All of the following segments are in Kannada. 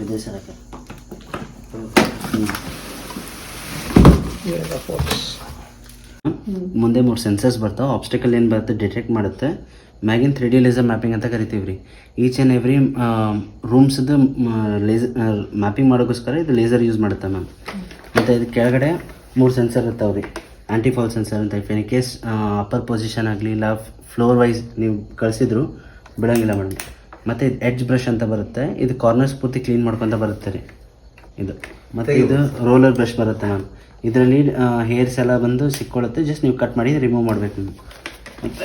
ಇದೆ ಸರ್ ಯಾಕೆ ಮುಂದೆ 3 ಸೆನ್ಸರ್ಸ್ ಬರ್ತಾವೆ. ಆಬ್ಸ್ಟಿಕಲ್ ಏನು ಬರುತ್ತೆ ಡಿಟೆಕ್ಟ್ ಮಾಡುತ್ತೆ. ಮ್ಯಾಗಿನ್ 3D ಲೇಸರ್ ಮ್ಯಾಪಿಂಗ್ ಅಂತ ಕರಿತೀವಿ ರೀ. ಈಚ್ ಆ್ಯಂಡ್ ಎವ್ರಿ ರೂಮ್ಸ್ದು ಲೇಸರ್ ಮ್ಯಾಪಿಂಗ್ ಮಾಡೋಕ್ಕೋಸ್ಕರ ಇದು ಲೇಸರ್ ಯೂಸ್ ಮಾಡುತ್ತೆ ಮ್ಯಾಮ್. ಮತ್ತು ಇದು ಕೆಳಗಡೆ 3 ಸೆನ್ಸರ್ ಇರ್ತಾವೆ ರೀ. ಆ್ಯಂಟಿಫಾಲ್ ಸೆನ್ಸರ್ ಅಂತ if in case upper position ಆಗಲಿ ಇಲ್ಲ ಫ್ಲೋರ್ ವೈಸ್ ನೀವು ಕಳಿಸಿದ್ರು ಬಿಡೋಂಗಿಲ್ಲ ಮೇಡಮ್. ಮತ್ತು ಇದು ಎಡ್ಜ್ ಬ್ರಷ್ ಅಂತ ಬರುತ್ತೆ. ಇದು ಕಾರ್ನರ್ಸ್ ಪೂರ್ತಿ ಕ್ಲೀನ್ ಮಾಡ್ಕೊತ ಬರುತ್ತೆ ರೀ ಇದು. ಮತ್ತು ಇದು ರೋಲರ್ ಬ್ರಷ್ ಬರುತ್ತೆ ಮ್ಯಾಮ್. ಇದರಲ್ಲಿ ಹೇರ್ಸ್ ಎಲ್ಲ ಬಂದು ಸಿಕ್ಕೊಳ್ಳುತ್ತೆ. ಜಸ್ಟ್ ನೀವು ಕಟ್ ಮಾಡಿ ರಿಮೂವ್ ಮಾಡಬೇಕು ಮ್ಯಾಮ್. ಮತ್ತು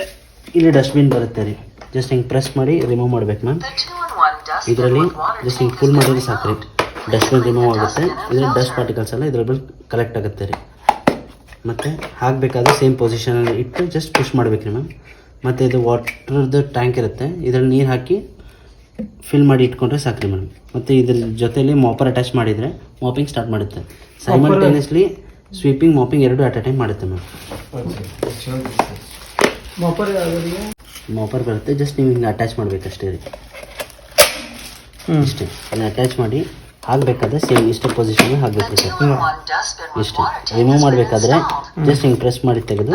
ಇಲ್ಲಿ ಡಸ್ಟ್ಬಿನ್ ಬರುತ್ತೆ ರೀ. ಜಸ್ಟ್ ಹಿಂಗೆ ಪ್ರೆಸ್ ಮಾಡಿ ರಿಮೂವ್ ಮಾಡ್ಬೇಕು ಮ್ಯಾಮ್. ಇದರಲ್ಲಿ ಜಸ್ಟ್ ಹಿಂಗೆ ಫುಲ್ ಮಾಡಿದ್ರೆ ಸಾಕು ರೀ. ಡಸ್ಟ್ಬಿನ್ ರಿಮೂವ್ ಆಗುತ್ತೆ. ಇದರಲ್ಲಿ ಡಸ್ಟ್ ಪಾರ್ಟಿಕಲ್ಸ್ ಎಲ್ಲ ಇದರಲ್ಲಿ ಕಲೆಕ್ಟ್ ಆಗುತ್ತೆ ರೀ. ಮತ್ತು ಹಾಕಬೇಕಾದ್ರೆ ಸೇಮ್ ಪೊಸಿಷನಲ್ಲಿ ಇಟ್ಟು ಜಸ್ಟ್ ಪುಷ್ ಮಾಡ್ಬೇಕು ರೀ ಮ್ಯಾಮ್. ಮತ್ತು ಇದು ವಾಟರ್ದು ಟ್ಯಾಂಕ್ ಇರುತ್ತೆ. ಇದರಲ್ಲಿ ನೀರು ಹಾಕಿ ಫಿಲ್ ಮಾಡಿ ಇಟ್ಕೊಂಡ್ರೆ ಸಾಕು ರೀ ಮೇಡಮ್. ಮತ್ತು ಇದ್ರ ಜೊತೆಯಲ್ಲಿ ಮಾಪರ್ ಅಟ್ಯಾಚ್ ಮಾಡಿದರೆ ಮಾಪಿಂಗ್ ಸ್ಟಾರ್ಟ್ ಮಾಡುತ್ತೆ. ಸೈಮಲ್ಟೇನಿಯಸ್ಲಿ ಸ್ವೀಪಿಂಗ್ ಮಾಪಿಂಗ್ ಎರಡು ಅಟ್ ಎ ಟೈಮ್ ಮಾಡುತ್ತೆ ಮ್ಯಾಮ್. ಮಾಪರ್ ಬರುತ್ತೆ. ಜಸ್ಟ್ ನೀವು ಹಿಂಗೆ ಅಟ್ಯಾಚ್ ಮಾಡಬೇಕಷ್ಟೇ ರೀ. ಇಷ್ಟೇ ಇದನ್ನು ಅಟ್ಯಾಚ್ ಮಾಡಿ ಹಾಕಬೇಕಾದ್ರೆ ಸೇಮ್ ಇಷ್ಟೇ ಪೊಸಿಷನ್ಗೆ ಹಾಕಬೇಕು ಸರ್. ಇಷ್ಟೇ ರಿಮೂವ್ ಮಾಡಬೇಕಾದ್ರೆ ಜಸ್ಟ್ ಹಿಂಗೆ ಪ್ರೆಸ್ ಮಾಡಿ ತೆಗೆದು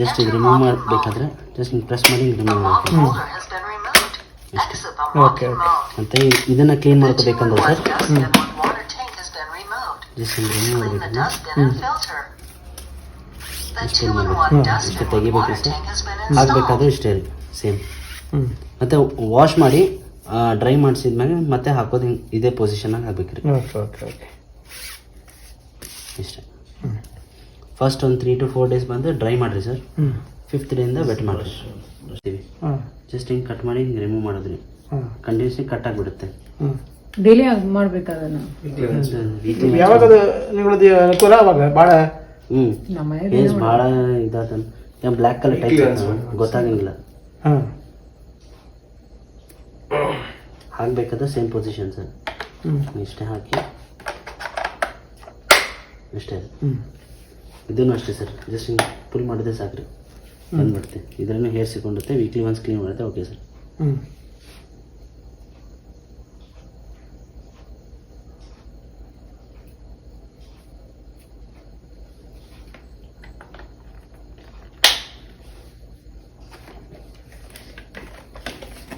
ಜಸ್ಟ್ ಇದು ರಿಮೂವ್ ಮಾಡಬೇಕಾದ್ರೆ ಜಸ್ಟ್ ಹಿಂಗೆ ಪ್ರೆಸ್ ಮಾಡಿ ರಿಮೂವ್ ಮಾಡಬೇಕು. ಓಕೆ ಮತ್ತು ಇದನ್ನು ಕ್ಲೀನ್ ಮಾಡ್ಕೋಬೇಕಂದ್ರೆ ಸರ್ ಜಸ್ಟ್ ಹಿಂಗೆ ರಿಮೂವ್ ಮಾಡಬೇಕು. ಇಷ್ಟೇ ಮಾಡಬೇಕು. ಇಷ್ಟೇ ತೆಗಿಬೇಕು ಸರ್. ಹಾಕಬೇಕಾದ್ರೆ ಇಷ್ಟೇ ರೀ ಸೇಮ್. ಮತ್ತು ವಾಶ್ ಮಾಡಿ ಡ್ರೈ ಮಾಡಿಸಿದ್ಮೇಲೆ ಮತ್ತೆ ಹಾಕೋದು ಹಿಂಗೆ ಇದೇ ಪೊಸಿಷನಾಗಿ ಹಾಕ್ಬೇಕು ರೀ. ಇಷ್ಟೇ. ಫಸ್ಟ್ ಒಂದು 3 to 4 days ಬಂದು ಡ್ರೈ ಮಾಡಿರಿ ಸರ್. 5th ಡೇಯಿಂದ ವೆಟ್ ಮಾಡಿರಿ. ಜಸ್ಟ್ ಹಿಂಗೆ ಕಟ್ ಮಾಡಿ ಹಿಂಗೆ ರಿಮೂವ್ ಮಾಡೋದ್ರಿ. ಕಂಟಿನ್ಯೂಸ್ಲಿ ಕಟ್ ಆಗಿಬಿಡುತ್ತೆ. ಡೈಲಿ ಮಾಡಬೇಕಾದ್ರೆ ಯಾವಾಗ ನಿಮ್ಮದು ಅನುಕೂಲ ಅವಾಗ ಭಾಳ ಹೇರ್ಸ್ ಭಾಳ ಇದಾದ ಬ್ಲ್ಯಾಕ್ ಕಲರ್ ಟೈಪ್ ಗೊತ್ತಾಗಂಗಿಲ್ಲ. ಹಾಕಬೇಕಾದ್ರೆ ಸೇಮ್ ಪೊಸಿಷನ್ ಸರ್. ಇಷ್ಟೇ ಹಾಕಿ ಅಷ್ಟೇ. ಇದೂ ಅಷ್ಟೇ ಸರ್. ಜಸ್ಟ್ ಹಿಂಗೆ ಫುಲ್ ಮಾಡಿದ್ರೆ ಸಾಕ್ರಿ ಬಂದ್ಬಿಡುತ್ತೆ. ಇದರನ್ನು ಹೇರ್ ಸಿಕ್ಕೊಂಡಿರುತ್ತೆ. ವೀಕ್ಲಿ ಒನ್ಸ್ ಕ್ಲೀನ್ ಮಾಡುತ್ತೆ. Okay sir.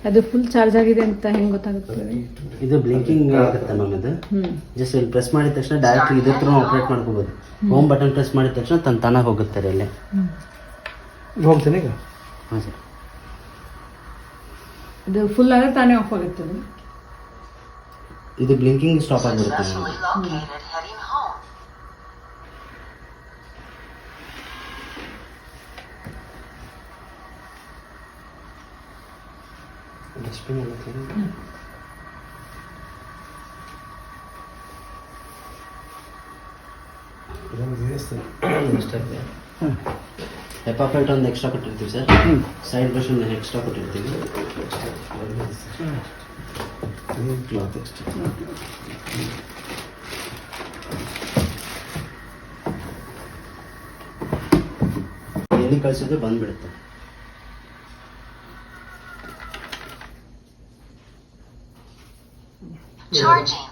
ಅದು ಫುಲ್ ಚಾರ್ಜ್ ಆಗಿದೆ ಅಂತ ಹೆಂಗೆ ಗೊತ್ತಾಗುತ್ತೆ? ಇದು ಬ್ಲಿಂಕಿಂಗ್ ಆಗುತ್ತೆ ಮ್ಯಾಮ್. ಇದು ಜಸ್ಟ್ ಇಲ್ಲಿ ಪ್ರೆಸ್ ಮಾಡಿದ ತಕ್ಷಣ ಡೈರೆಕ್ಟ್ ಇದ್ರ ಥರ ಆಪ್ರೇಟ್ ಮಾಡ್ಕೋಬೋದು. ಹೋಮ್ ಬಟನ್ ಪ್ರೆಸ್ ಮಾಡಿದ ತಕ್ಷಣ ತಾನಾಗಿ ಹೋಗುತ್ತೆ ರೀ ಅಲ್ಲೇ. ಹೋಗ್ತೇನೆ ಈಗ. ಹಾಂ ಸರ್. ಅದು ಫುಲ್ ಆದರೆ ತಾನೇ ಆಫ್ ಆಗುತ್ತೆ. ಇದು ಬ್ಲಿಂಕಿಂಗ್ ಸ್ಟಾಪ್ ಆಗಿರುತ್ತೆ. ಡಸ್ಟ್ಬಿನ್ ಎಲ್ಲ ಹೆಪ್ಪಾ ಫಿಲ್ಟರ್ ಒಂದು ಎಕ್ಸ್ಟ್ರಾ ಕೊಟ್ಟಿರ್ತೀವಿ ಸರ್. ಸೈಡ್ ಬ್ರಷ್ ಒಂದು ಎಕ್ಸ್ಟ್ರಾ ಕೊಟ್ಟಿರ್ತೀವಿ. Cloth extra. ಎಲ್ಲಿ ಕಳಿಸಿದ್ರೆ ಬಂದ್ಬಿಡುತ್ತೆ.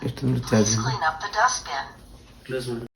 ಎಷ್ಟು ಚಾರ್ಜ್ ಕ್ಲೋಸ್ ಮಾಡಿ.